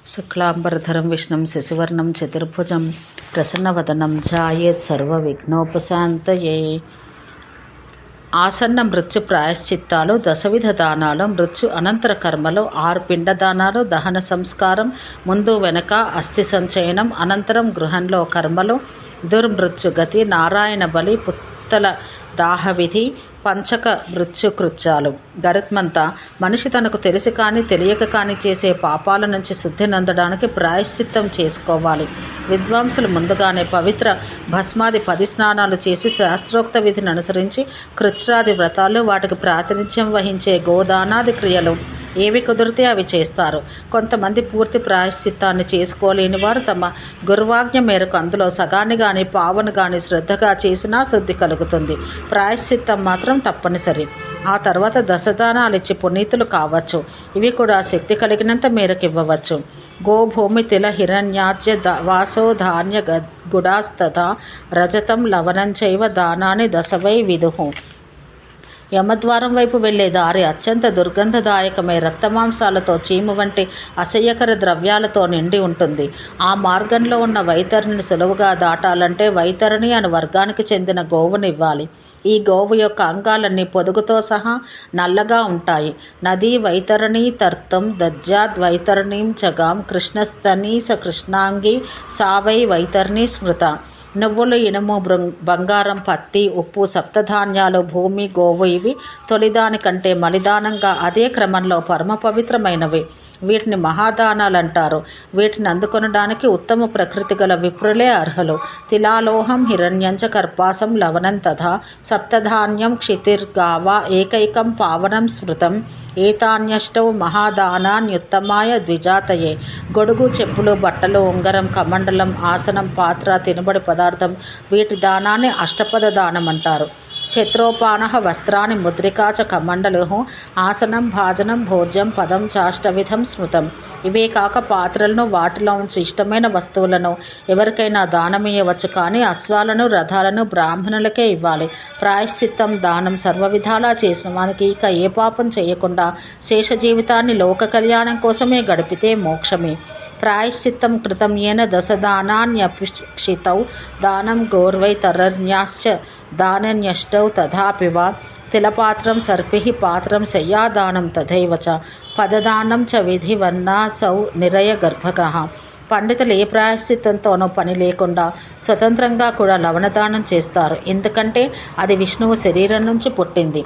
శుక్లాంబరధరం విష్ణుం శశివర్ణం చతుర్భుజం ప్రసన్నవదనం ధ్యాయేత్ సర్వవిఘ్నోపశాంతయే. ఆసన్న మృత్యు ప్రాయశ్చిత్తాలు, దశవిధ దానాలు, మృత్యు అనంతర కర్మలు, 6 పిండ దానాలు, దహన సంస్కారం, ముందు వెనక అస్థి సంచయనం, అనంతరం గృహంలో కర్మలు, దుర్మృత్యుగతి, నారాయణ బలి, పుత్తల దాహవిధి, పంచక మృత్యుకృత్యాలు. గరుత్మంతా, మనిషి తనకు తెలిసి కానీ తెలియక కానీ చేసే పాపాల నుంచి శుద్ధి నందడానికి ప్రాయశ్చిత్తం చేసుకోవాలి. విద్వాంసులు ముందుగానే పవిత్ర భస్మాది 10 స్నానాలు చేసి శాస్త్రోక్త విధిని అనుసరించి కృచ్రాది వ్రతాలు, వాటికి ప్రాతినిధ్యం వహించే గోదానాది క్రియలు ఏవి కుదిరితే అవి చేస్తారు. కొంతమంది పూర్తి ప్రాయశ్చిత్తాన్ని చేసుకోలేని వారు తమ గురువాజ్ఞ మేరకు అందులో సగాన్ని కానీ పావును కానీ శ్రద్ధగా చేసినా శుద్ధి కలుగుతుంది. ప్రాయశ్చిత్తం మాత్రం తప్పనిసరి. ఆ తర్వాత దశదానాలు ఇచ్చి పునీతులు కావచ్చు. ఇవి కూడా శక్తి కలిగినంత మేరకు ఇవ్వవచ్చు. గోభూమి తిల హిరణ్యాజ్య వాసో ధాన్య గుడాస్తథా రజతం లవణంచైవ దానాన్ని దశవై విదుహు. యమద్వారం వైపు వెళ్లే దారి అత్యంత దుర్గంధదాయకమై రక్తమాంసాలతో, చీము వంటి అసహ్యకర ద్రవ్యాలతో నిండి ఉంటుంది. ఆ మార్గంలో ఉన్న వైతరిణిని సులువుగా దాటాలంటే వైతరిణి అను వర్గానికి చెందిన గోవుని ఇవ్వాలి. ఈ గోవు యొక్క అంగాలన్నీ పొదుగుతో సహా నల్లగా ఉంటాయి. నదీ వైతరణీ తర్తం దజ్జాద్ వైతరణీం చగాం కృష్ణస్తనీ స కృష్ణాంగి సావై వైతరణీ స్మృత. నువ్వులు, ఇనుము, బంగారం, పత్తి, ఉప్పు, సప్తధాన్యాలు, భూమి, గోవు ఇవి తొలిదాని కంటే మలిదానంగా అదే క్రమంలో పరమ పవిత్రమైనవి. వీటిని మహాదానాలు అంటారు. వీటిని అందుకొనడానికి ఉత్తమ ప్రకృతి గల విప్రులే అర్హులు. తిలాలోహం హిరణ్యంచ కర్పాసం లవణం తథా సప్తధాన్యం క్షితిర్గావా ఏకైకం పావనం స్మృతం ఏతాన్యష్టౌ మహాదానాన్యుత్తమాయ ద్విజాతయే. గొడుగు, చెప్పులు, బట్టలు, ఉంగరం, కమండలం, ఆసనం, పాత్ర, తినబడి పదార్థం వీటి దానాన్ని అష్టపద దానం అంటారు. ఛత్రోపాన వస్త్రాన్ని ముద్రికాచ కమండలు ఆసనం భాజనం భోజ్యం పదం చాష్టవిధం స్మృతం. ఇవే కాక పాత్రలను, వాటిలో ఉంచి ఇష్టమైన వస్తువులను ఎవరికైనా దానమియ్యవచ్చు. కానీ అశ్వాలను, రథాలను బ్రాహ్మణులకే ఇవ్వాలి. ప్రాయశ్చిత్తం దానం సర్వవిధాలా చేసిన వానికి ఇక ఏ పాపం చేయకుండా శేష జీవితాన్ని లోక కళ్యాణం కోసమే గడిపితే మోక్షమే. ప్రాయశ్చిత్తం కృతం ఏన దశదానాన్యపిక్షితౌ దానం గౌర్వైతరన్యాశ్చ దానన్యష్టౌ తథాపివా. తిలపాత్రం సర్పిః పాత్రం శయ్యాదానం తథైవ చ పదదానం చ విధివన్నాసౌ నిరయ గర్భకః. పండితులు ఏ ప్రాయశ్చిత్తంతోనూ పని లేకుండా స్వతంత్రంగా కూడా లవణదానం చేస్తారు. ఎందుకంటే అది విష్ణువు శరీరం నుంచి పుట్టింది.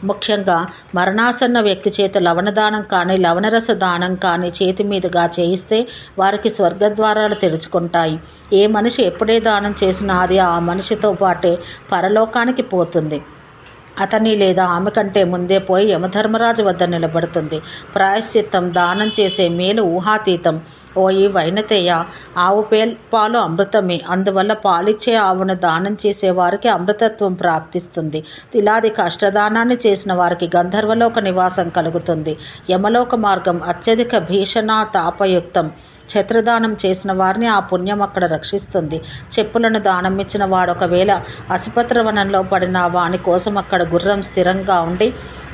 ముఖ్యంగా మరణాసన్న వ్యక్తి చేత లవణదానం కానీ లవణరస దానం కానీ చేతి మీదుగా చేయిస్తే వారికి స్వర్గద్వారాలు తెరుచుకుంటాయి. ఏ మనిషి ఎప్పుడే దానం చేసినా అది ఆ మనిషితో పాటే పరలోకానికి పోతుంది. అతని లేదా ఆమె కంటే ముందే పోయి యమధర్మరాజు వద్ద నిలబడుతుంది. ప్రాయశ్చిత్తం దానం చేసే మేలు ఊహాతీతం. ఓయి వైనతేయ, ఆవు పాలు అమృతమే. అందువల్ల పాలిచ్చే ఆవును దానం చేసే వారికి అమృతత్వం ప్రాప్తిస్తుంది. తిలాది కష్టదానాన్ని చేసిన వారికి గంధర్వలోక నివాసం కలుగుతుంది. యమలోక మార్గం అత్యధిక భీషణ తాపయుక్తం. ఛత్రదానం చేసిన వారిని ఆ పుణ్యం అక్కడ రక్షిస్తుంది. చెప్పులను దానం ఇచ్చిన వాడు ఒకవేళ అసిపత్ర వనంలో పడిన వాని కోసం అక్కడ గుర్రం స్థిరంగా ఉండి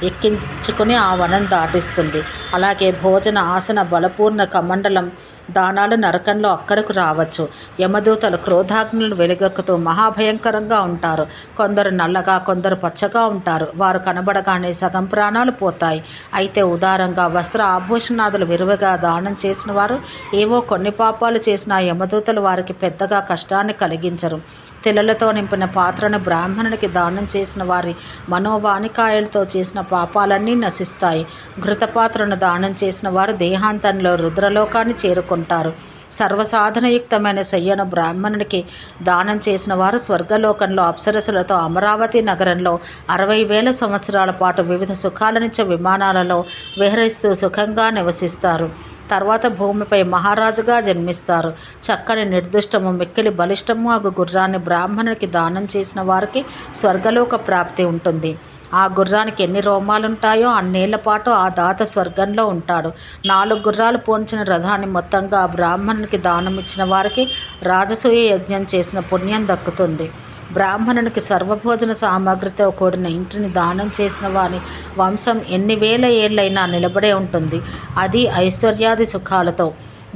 ఎక్కించుకుని ఆ వనం దాటిస్తుంది. అలాగే భోజన, ఆసన, బలపూర్ణ కమండలం దానాలు నరకంలో అక్కడకు రావచ్చు. యమదూతలు క్రోధాగ్నులు వెలుగెక్కుతూ మహాభయంకరంగా ఉంటారు. కొందరు నల్లగా, కొందరు పచ్చగా ఉంటారు. వారు కనబడగానే సగం ప్రాణాలు పోతాయి. అయితే ఉదారంగా వస్త్ర ఆభూషణాదులు విరివిగా దానం చేసిన వారు ఏవో కొన్ని పాపాలు చేసిన యమదూతలు వారికి పెద్దగా కష్టాన్ని కలిగించరు. తెల్లలతో నింపిన పాత్రను బ్రాహ్మణునికి దానం చేసిన వారి మనోవాణికాయలతో చేసిన పాపాలన్నీ నశిస్తాయి. ఘృతపాత్రను దానం చేసిన వారు దేహాంతంలో రుద్రలోకాన్ని చేరుకుంటారు. సర్వసాధనయుక్తమైన శయ్యను బ్రాహ్మణునికి దానం చేసిన వారు స్వర్గలోకంలో అప్సరసులతో అమరావతి నగరంలో 60,000 సంవత్సరాల పాటు వివిధ సుఖాలనిచ్చే విమానాలలో విహరిస్తూ సుఖంగా నివసిస్తారు. తర్వాత భూమిపై మహారాజుగా జన్మిస్తారు. చక్కని నిర్దిష్టము, మిక్కిలి బలిష్టము అగు గుర్రాన్ని బ్రాహ్మణునికి దానం చేసిన వారికి స్వర్గలోక ప్రాప్తి ఉంటుంది. ఆ గుర్రానికి ఎన్ని రోమాలుంటాయో అన్నేళ్ల పాటు ఆ దాత స్వర్గంలో ఉంటాడు. 4 గుర్రాలు పోంచిన రథాన్ని మొత్తంగా బ్రాహ్మణునికి దానం ఇచ్చిన వారికి రాజసూయ యజ్ఞం చేసిన పుణ్యం దక్కుతుంది. బ్రాహ్మణునికి సర్వభోజన సామగ్రితో కూడిన ఇంటిని దానం చేసిన వారి వంశం ఎన్ని వేల ఏళ్లైనా నిలబడే ఉంటుంది. అది ఐశ్వర్యాది సుఖాలతో.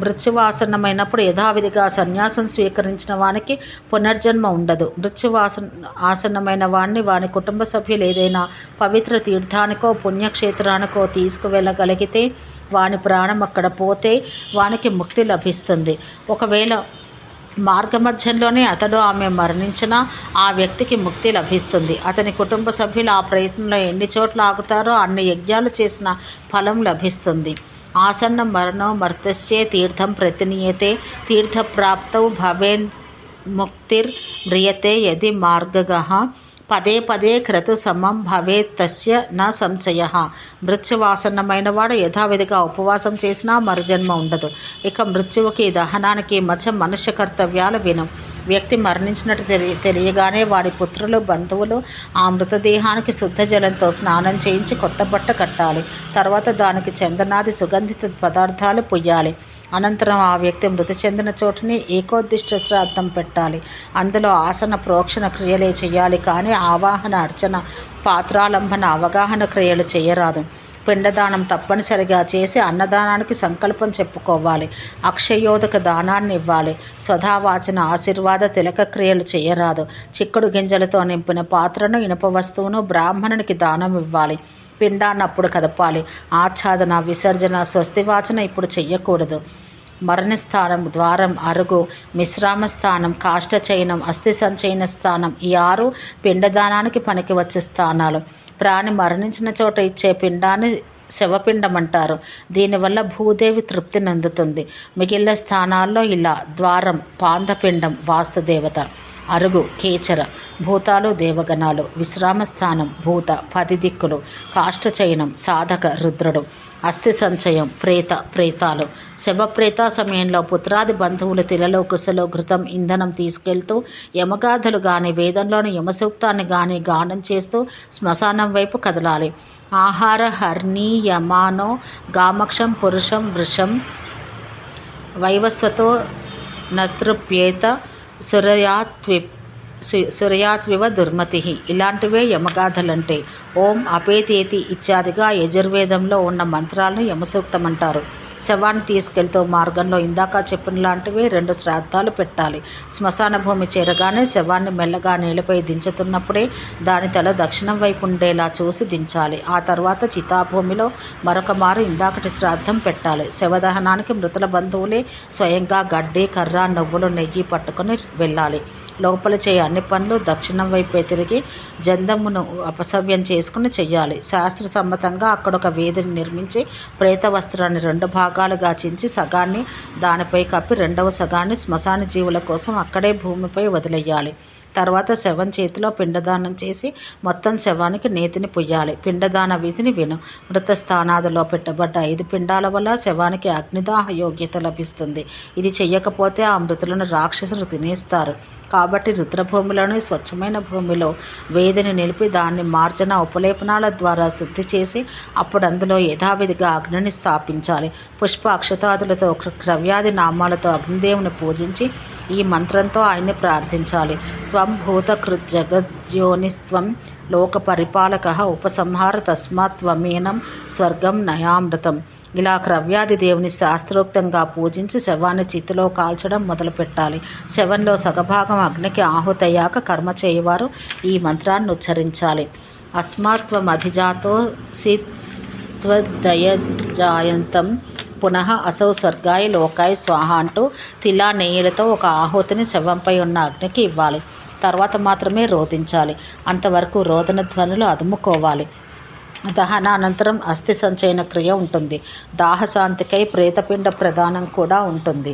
మృత్యువాసనమైనప్పుడు యథావిధిగా సన్యాసం స్వీకరించిన వానికి పునర్జన్మ ఉండదు. ఆసన్నమైన వాణ్ణి వాని కుటుంబ సభ్యులు ఏదైనా పవిత్ర తీర్థానికో పుణ్యక్షేత్రానికో తీసుకువెళ్ళగలిగితే వాని ప్రాణం అక్కడ పోతే వానికి ముక్తి లభిస్తుంది. ఒకవేళ మార్గమధ్యంలోనే అతడు ఆమె మరణించినా ఆ వ్యక్తికి ముక్తి లభిస్తుంది. అతని కుటుంబ సభ్యులు ఆ ప్రయత్నంలో ఎన్ని చోట్ల ఆగుతారో అన్ని యజ్ఞాలు చేసిన ఫలం లభిస్తుంది. ఆసన్న మరణో మర్తస్యే తీర్థం ప్రతినీయతే తీర్థప్రాప్తౌ భవేన్ ముక్తిర్ మ్రియతే యది మార్గగః పదే పదే క్రతు సమం భవేత్ తస్య న సంశయ. మృత్యువాసన్నమైన వాడు యథావిధిగా ఉపవాసం చేసినా మరుజన్మ ఉండదు. ఇక మృత్యువుకి దహనానికి మధ్య మనుష్య కర్తవ్యాలు వినం. వ్యక్తి మరణించినట్టు తెలియగానే వాడి పుత్రులు బంధువులు ఆ మృతదేహానికి శుద్ధ జలంతో స్నానం చేయించి కొత్త బట్ట కట్టాలి. తర్వాత దానికి చందనాది సుగంధిత పదార్థాలు పొయ్యాలి. అనంతరం ఆ వ్యక్తి మృతి చెందిన చోటుని ఏకోద్దిష్ట శ్రాద్ధం పెట్టాలి. అందులో ఆసన ప్రోక్షణ క్రియలే చేయాలి కానీ ఆవాహన అర్చన పాత్రాలంబన అవగాహన క్రియలు చేయరాదు. పిండదానం తప్పనిసరిగా చేసి అన్నదానానికి సంకల్పం చెప్పుకోవాలి. అక్షయోదక దానాన్ని ఇవ్వాలి. స్వధావాచన ఆశీర్వాద తిలక క్రియలు చేయరాదు. చిక్కుడు గింజలతో నింపిన పాత్రను ఇనుప వస్తువును బ్రాహ్మణునికి దానం ఇవ్వాలి. పిండాన్నప్పుడు కదపాలి. ఆచ్ఛాదన విసర్జన స్వస్తివాచన ఇప్పుడు చెయ్యకూడదు. మరణస్థానం ద్వారం అరుగు మిశ్రామ స్థానం కాష్టచయనం అస్థి సంచయన స్థానం ఈ 6 పిండదానానికి పనికి వచ్చే స్థానాలు. ప్రాణి మరణించిన చోట ఇచ్చే పిండాన్ని శవపిండం అంటారు. దీనివల్ల భూదేవి తృప్తి నందుతుంది. మిగిలిన స్థానాల్లో ఇలా ద్వారం పాందపిండం వాస్తుదేవత, అరుగు కేచర భూతాలు దేవగణాలు, విశ్రామస్థానం భూత 10 దిక్కులు, కాష్టచయనం సాధక రుద్రుడు, అస్థి సంచయం ప్రేతాలు. శవప్రేత సమయంలో పుత్రాది బంధువులు తిలలో కుశలో ఘృతం ఇంధనం తీసుకెళ్తూ యమగాథలు గాని వేదంలోని యమసూక్తాన్ని గాని గానం చేస్తూ శ్మశానం వైపు కదలాలి. ఆహార హర్నీయమానో గామక్షం పురుషం వృషం వైవస్వతో నతృప్యేత సురయాత్వివ దుర్మతి. ఇలాంటివే యమగాథలంటే. ఓం అపేతేతి ఇత్యాదిగా యజుర్వేదంలో ఉన్న మంత్రాలను యమసూక్తం అంటారు. శవాన్ని తీసుకెళ్తూ మార్గంలో ఇందాక చెప్పిన లాంటివి 2 శ్రాద్ధాలు పెట్టాలి. శ్మశాన భూమి చేరగానే శవాన్ని మెల్లగా నేలపై దించుతున్నప్పుడే దాని తల దక్షిణం వైపు ఉండేలా చూసి దించాలి. ఆ తర్వాత చితాభూమిలో మరొక మారు ఇందాకటి శ్రాద్ధం పెట్టాలి. శవదహనానికి మృతుల బంధువులే స్వయంగా గడ్డి కర్ర నువ్వులు నెయ్యి పట్టుకొని వెళ్ళాలి. లోపల చేయ అన్ని పనులు దక్షిణం వైపే తిరిగి జందమును అపసవ్యం చేసుకుని చెయ్యాలి. శాస్త్ర సమ్మతంగా అక్కడొక వేదిని నిర్మించి ప్రేత వస్త్రాన్ని 2 భాగాలుగా చించి సగాన్ని దానిపై కప్పి 2వ సగాన్ని శ్మశాన జీవుల కోసం అక్కడే భూమిపై వదిలేయాలి. తర్వాత శవం చేతిలో పిండదానం చేసి మొత్తం శవానికి నేతిని పుయ్యాలి. పిండదాన విధిని విను. మృత స్థానాదిలో పెట్టబడ్డ 5 పిండాల వల్ల శవానికి అగ్నిదాహ యోగ్యత లభిస్తుంది. ఇది చెయ్యకపోతే ఆ మృతులను రాక్షసులు తినేస్తారు. కాబట్టి రుద్రభూమిలోని స్వచ్ఛమైన భూమిలో వేదిని నిలిపి దాన్ని మార్జన ఉపలేపనాల ద్వారా శుద్ధి చేసి అప్పుడు అందులో యథావిధిగా అగ్నిని స్థాపించాలి. పుష్ప అక్షతాదులతో క్రవ్యాది నామాలతో అగ్నిదేవుని పూజించి ఈ మంత్రంతో ఆయన్ని ప్రార్థించాలి. త్వం భూతకృత్ జగద్యోనిస్త్వం లోక పరిపాలక ఉపసంహార తస్మాత్ త్వమేనం స్వర్గం నయామృతం. ఇలా క్రవ్యాది దేవుని శాస్త్రోక్తంగా పూజించి శవాన్ని చిత్తులో కాల్చడం మొదలుపెట్టాలి. శవంలో సగభాగం అగ్నికి ఆహుతయ్యాక కర్మ చేయవారు ఈ మంత్రాన్ని ఉచ్చరించాలి. అస్మాత్వమధిజాతో సిత్వదయజాయంతం పునః అసౌ స్వర్గాయ లోకాయ స్వాహ అంటూ తిలా నెయ్యిలతో ఒక ఆహుతిని శవంపై ఉన్న అగ్నికి ఇవ్వాలి. తర్వాత మాత్రమే రోదించాలి. అంతవరకు రోదన ధ్వనులు అదుముకోవాలి. దహనానంతరం అస్థి సంచయన క్రియ ఉంటుంది. దాహశాంతికై ప్రేతపిండ ప్రదానం కూడా ఉంటుంది.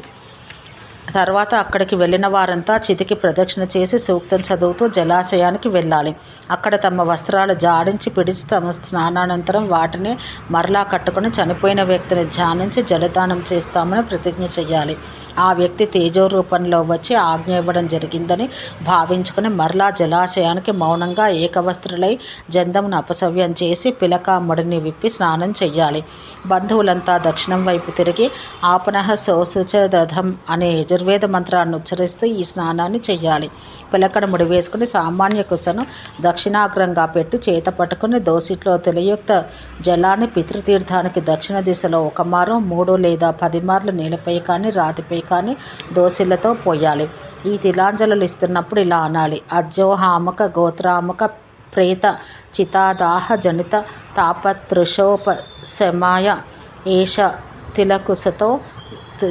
తర్వాత అక్కడికి వెళ్ళిన వారంతా చితికి ప్రదక్షిణ చేసి సూక్తం చదువుతూ జలాశయానికి వెళ్ళాలి. అక్కడ తమ వస్త్రాలు జాడించి పిడిచి తమ స్నానానంతరం వాటిని మరలా కట్టుకుని చనిపోయిన వ్యక్తిని ధ్యానించి జలదానం చేస్తామని ప్రతిజ్ఞ చేయాలి. ఆ వ్యక్తి తేజో రూపంలో వచ్చి ఆజ్ఞ ఇవ్వడం జరిగిందని భావించుకుని మరలా జలాశయానికి మౌనంగా ఏకవస్త్రులై జందమును అపసవ్యం చేసి పిలక ముడిని విప్పి స్నానం చెయ్యాలి. బంధువులంతా దక్షిణం వైపు తిరిగి ఆపనః సోసుచ దధం అనే యజుర్ ఆయుర్వేద మంత్రాన్ని ఉచ్చరిస్తూ ఈ స్నానాన్ని చెయ్యాలి. పిలకడ ముడి వేసుకుని సామాన్య కుసను దక్షిణాగ్రంగా పెట్టి చేత పట్టుకుని దోసిట్లో తెలియుక్త జలాన్ని పితృతీర్థానికి దక్షిణ దిశలో 1 మారు 3 లేదా 10 మార్లు నీళ్ళపై కానీ రాతిపై కానీ దోసిళ్లతో పోయాలి. ఈ తిలాంజలులు ఇస్తున్నప్పుడు ఇలా అనాలి: అజ్జోహామక గోత్రామక ప్రేత చితాదాహ జనిత తాపతృషోపశమాయ ఏష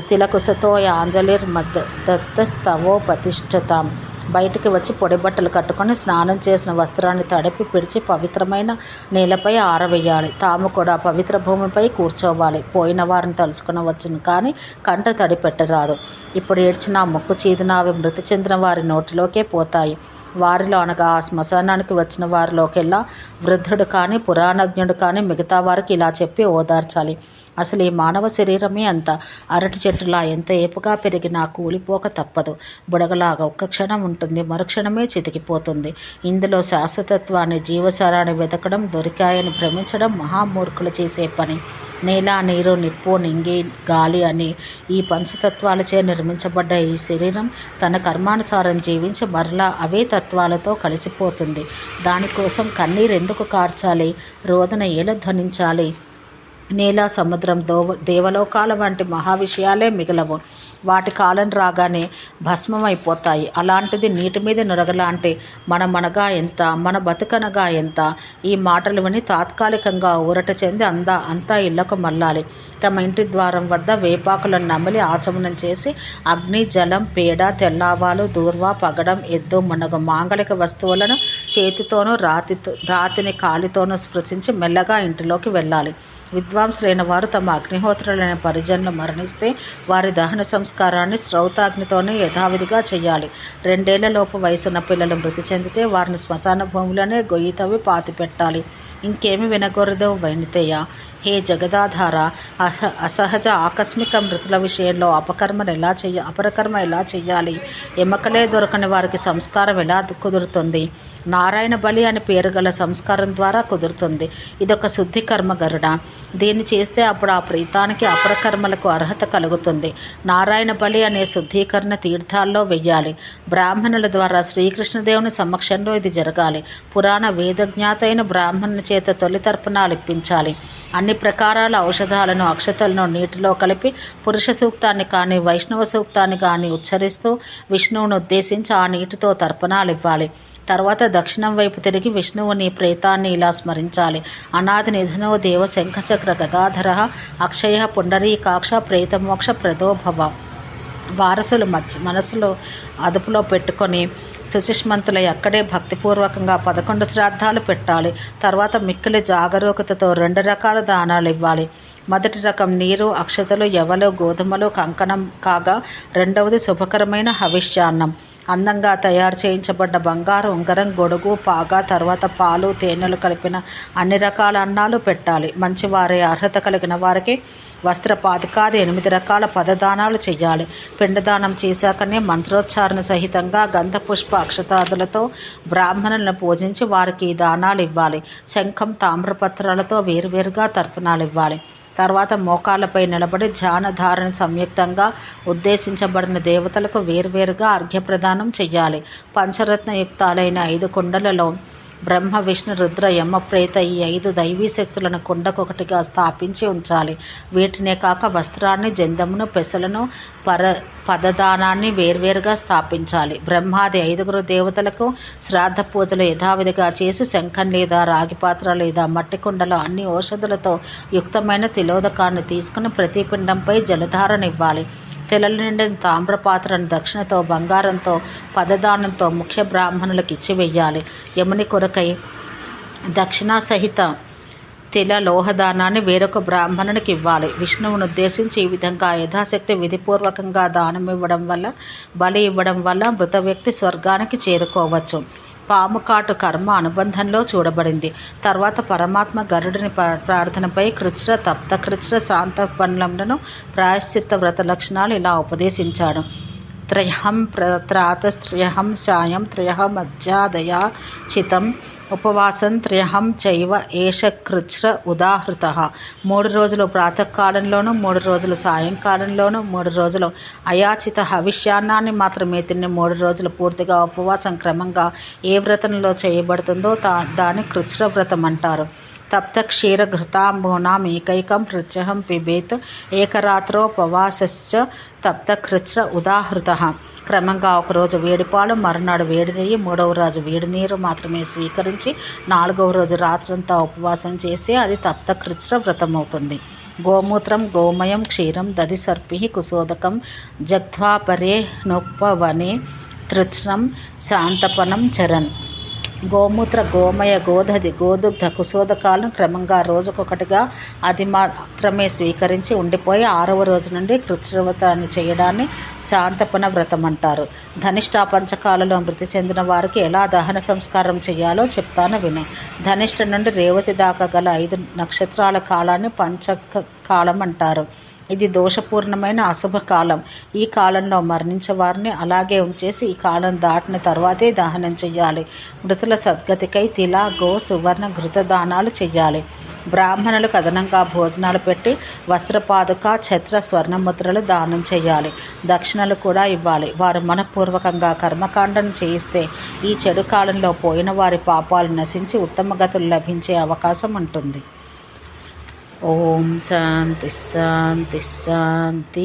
తిలకుశతో యాంజలిర్మద్దస్తవోపతిష్ఠతాం. బయటికి వచ్చి పొడి బట్టలు కట్టుకొని స్నానం చేసిన వస్త్రాన్ని తడిపి పిడిచి పవిత్రమైన నేలపై ఆరవేయాలి. తాము కూడా పవిత్ర భూమిపై కూర్చోవాలి. పోయిన వారిని తలుచుకునవచ్చును కానీ కంట తడి పెట్టరాదు. ఇప్పుడు ఏడ్చినా ముక్కు చీదినా అవి మృతి చెందిన వారి నోటిలోకే పోతాయి. వారిలో అనగా ఆ శ్మశానానికి వచ్చిన వారిలోకెల్లా వృద్ధుడు కానీ పురాణజ్ఞుడు కానీ మిగతా వారికి ఇలా చెప్పి ఓదార్చాలి: అసలు ఈ మానవ శరీరమే అంత అరటి చెట్టులా ఎంత ఏపుగా పెరిగినా కూలిపోక తప్పదు. బుడగలాగా ఒక్క క్షణం ఉంటుంది, మరుక్షణమే చితికిపోతుంది. ఇందులో శాశ్వతత్వాన్ని జీవసారాన్ని వెతకడం, దొరికాయని భ్రమించడం మహామూర్ఖులు చేసే పని. నేల, నీరు, నిప్పు, నింగి, గాలి అని ఈ పంచతత్వాలచే నిర్మించబడ్డ ఈ శరీరం తన కర్మానుసారం జీవించి మరలా అవే తత్వాలతో కలిసిపోతుంది. దానికోసం కన్నీరెందుకు కార్చాలి? రోదన ఏల ధ్వనించాలి? నేల, సముద్రం, దేవలోకాల వంటి మహావిషయాలే మిగలవు. వాటి కాలం రాగానే భస్మమైపోతాయి. అలాంటిది నీటి మీద నురగలాంటి మనమనగా ఎంత, మన బతుకనగా ఎంత? ఈ మాటలు విని తాత్కాలికంగా ఊరట చెంది అంతా ఇళ్లకు మళ్ళాలి. తమ ఇంటి ద్వారం వద్ద వేపాకులను నమిలి ఆచమనం చేసి అగ్ని, జలం, పేడ, తెల్లావాలు, దూర్వ, పగడం, ఎద్దు మున్నగు మాంగళిక వస్తువులను చేతితోనూ రాతిని కాలితోనూ స్పృశించి మెల్లగా ఇంటిలోకి వెళ్ళాలి. విద్వాంసులైన వారు తమ అగ్నిహోత్రులైన పరిజనులు మరణిస్తే వారి దహన సంస్కారాన్ని శ్రౌతాగ్నితోనే యథావిధిగా చేయాలి. 2 ఏళ్లలోపు వయసున్న పిల్లలు మృతి చెందితే వారిని శ్మశాన భూమిలోనే గొయ్యి తవ్వి పాతిపెట్టాలి. ఇంకేమి వినకూడదు వైనితేయ. హే జగదాధార, అసహజ ఆకస్మిక మృతుల విషయంలో అపరకర్మ ఎలా చెయ్యాలి? ఎమ్మకలే దొరకని వారికి సంస్కారం ఎలా కుదురుతుంది? నారాయణ బలి అని పేరు గల సంస్కారం ద్వారా కుదురుతుంది. ఇదొక శుద్ధి కర్మ గరుడ. దీన్ని చేస్తే అప్పుడు ఆ ప్రీతానికి అపరకర్మలకు అర్హత కలుగుతుంది. నారాయణ బలి అనే శుద్ధీకరణ తీర్థాల్లో వెయ్యాలి. బ్రాహ్మణుల ద్వారా శ్రీకృష్ణదేవుని సమక్షంలో ఇది జరగాలి. పురాణ వేదజ్ఞాత అయిన బ్రాహ్మణుని చేత తొలి తర్పణాలు ఇప్పించాలి. అన్ని ప్రకారాల ఔషధాలను, అక్షతలను నీటిలో కలిపి పురుష సూక్తాన్ని కానీ వైష్ణవ సూక్తాన్ని కానీ ఉచ్చరిస్తూ విష్ణువును ఉద్దేశించి ఆ నీటితో తర్పణాలు ఇవ్వాలి. తర్వాత దక్షిణం వైపు తిరిగి విష్ణువుని ప్రేతాన్ని ఇలా స్మరించాలి: అనాది నిధనో దేవ శంఖచక్ర గదాధర అక్షయ పుండరీకాక్ష ప్రేతమోక్ష ప్రదోభవ. వారసులు మనసులో అదుపులో పెట్టుకొని సుశిష్మంతులై అక్కడే భక్తిపూర్వకంగా 11 శ్రాద్ధాలు పెట్టాలి. తర్వాత మిక్కిలి జాగరూకతతో 2 రకాల దానాలు ఇవ్వాలి. మొదటి రకం నీరు, అక్షతలు, యవలు, గోధుమలు, కంకణం కాగా రెండవది శుభకరమైన హవిష్యాన్నం. అందంగా తయారు చేయించబడ్డ బంగారు ఉంగరం, గొడుగు, పాగా, తర్వాత పాలు, తేనెలు కలిపిన అన్ని రకాల అన్నాలు పెట్టాలి. మంచివారే అర్హత కలిగిన వారికి వస్త్రపాతికాది 8 రకాల పదదానాలు చెయ్యాలి. పిండదానం చేశాకనే మంత్రోచ్చారణ సహితంగా గంధపుష్ప అక్షతాదులతో బ్రాహ్మణులను పూజించి వారికి దానాలు ఇవ్వాలి. శంఖం, తామ్రపత్రాలతో వేరువేరుగా తర్పణాలు ఇవ్వాలి. తర్వాత మోకాళ్ళపై నిలబడి ధ్యానధారణ సంయుక్తంగా ఉద్దేశించబడిన దేవతలకు వేర్వేరుగా అర్ఘ్యప్రదానం చెయ్యాలి. పంచరత్నయుక్తాలైన 5 కుండలలో బ్రహ్మ, విష్ణు, రుద్ర, యమ, ప్రేత ఈ 5 దైవీ శక్తులను కుండకొకటిగా స్థాపించి ఉంచాలి. వీటినే కాక వస్త్రాన్ని, జందమును, పెసలను, పదదానాన్ని వేర్వేరుగా స్థాపించాలి. బ్రహ్మాది 5 దేవతలకు శ్రాద్ధ పూజలు యథావిధిగా చేసి శంఖం లేదా రాగి పాత్ర లేదా మట్టి కుండలో అన్ని ఔషధులతో యుక్తమైన తిలోదకాన్ని తీసుకుని ప్రతి పిండంపై జలధారనివ్వాలి. తెలలు నిండిన తామ్రపాత్రను దక్షిణతో, బంగారంతో, పదదానంతో ముఖ్య బ్రాహ్మణులకు ఇచ్చివేయాలి. యముని కొరకై దక్షిణ సహిత తిల లోహదానాన్ని వేరొక బ్రాహ్మణునికి ఇవ్వాలి. విష్ణువును ఉద్దేశించి ఈ విధంగా యథాశక్తి విధిపూర్వకంగా దానం ఇవ్వడం వల్ల, బలి ఇవ్వడం వల్ల మృత వ్యక్తి స్వర్గానికి చేరుకోవచ్చు. పాము కాటు కర్మ అనుబంధంలో చూడబడింది. తర్వాత పరమాత్మ గరుడుని ప్రార్థనపై కృచ్ర, తప్త కృచ్ర, శాంతపన్లములను ప్రాయశ్చిత్త వ్రత లక్షణాలు ఇలా ఉపదేశించాడు: త్రయహం ప్రాతస్త్రయహం సాయం త్రయహం మధ్యాదయా చితం ఉపవాసం త్రయహం చైవ ఏష కృచ్ఛ్ర ఉదాహృత. 3 రోజులు ప్రాతకాలంలోనూ 3 రోజులు సాయంకాలంలోనూ 3 రోజులు అయాచిత హవిష్యాన్నాన్ని మాత్రమే తిని 3 రోజులు పూర్తిగా ఉపవాసం క్రమంగా ఏ వ్రతంలో చేయబడుతుందో దాన్ని కృచ్ఛ్ర వ్రతం అంటారు. తప్త క్షీర ఘృతాంబూనాం ఏకైకం ప్రత్యహం పిబేత్ ఏకరాత్రోపవాసశ్చ తప్త కృచ్ఛ్ర ఉదాహృత. క్రమంగా ఒకరోజు వేడిపాలు, మరునాడు వేడి నెయ్యి, 3వ రోజు వేడి నీరు మాత్రమే స్వీకరించి 4వ రోజు రాత్రంతా ఉపవాసం చేస్తే అది తప్త కృచ్ఛ్ర వ్రతం అవుతుంది. గోమూత్రం, గోమయం, క్షీరం, దధి సర్పి కుశోదకం జగ్ధ్వాపరే నొప్పవనే తృష్ణం శాంతపనం చరన్. గోమూత్ర, గోమయ, గోదధి, గోదుగ్ధ, కుశోదకాలను క్రమంగా రోజుకొకటిగా అది మాత్రమే స్వీకరించి ఉండిపోయి 6వ రోజు నుండి కృచ్ఛ్రవ్రతాన్ని చేయడాన్ని శాంతపన వ్రతం అంటారు. ధనిష్ట పంచకాలలో మృతి చెందిన వారికి ఎలా దహన సంస్కారం చేయాలో చెప్తాను విను. ధనిష్ట నుండి రేవతి దాకా గల 5 నక్షత్రాల కాలాన్ని పంచక కాలం అంటారు. ఇది దోషపూర్ణమైన అశుభకాలం. ఈ కాలంలో మరణించే వారిని అలాగే ఉంచేసి ఈ కాలం దాటిన తర్వాతే దహనం చెయ్యాలి. మృతుల సద్గతికై తిల, గో, సువర్ణ, ఘృత దానాలు చెయ్యాలి. బ్రాహ్మణులకు అదనంగా భోజనాలు పెట్టి వస్త్రపాదుక, ఛత్ర, స్వర్ణముద్రలు దానం చేయాలి. దక్షిణలు కూడా ఇవ్వాలి. వారు మనపూర్వకంగా కర్మకాండను చేయిస్తే ఈ చెడు కాలంలో పోయిన వారి పాపాలు నశించి ఉత్తమ గతులు లభించే అవకాశం ఉంటుంది. ఓం శాంతి శాంతి శాంతి.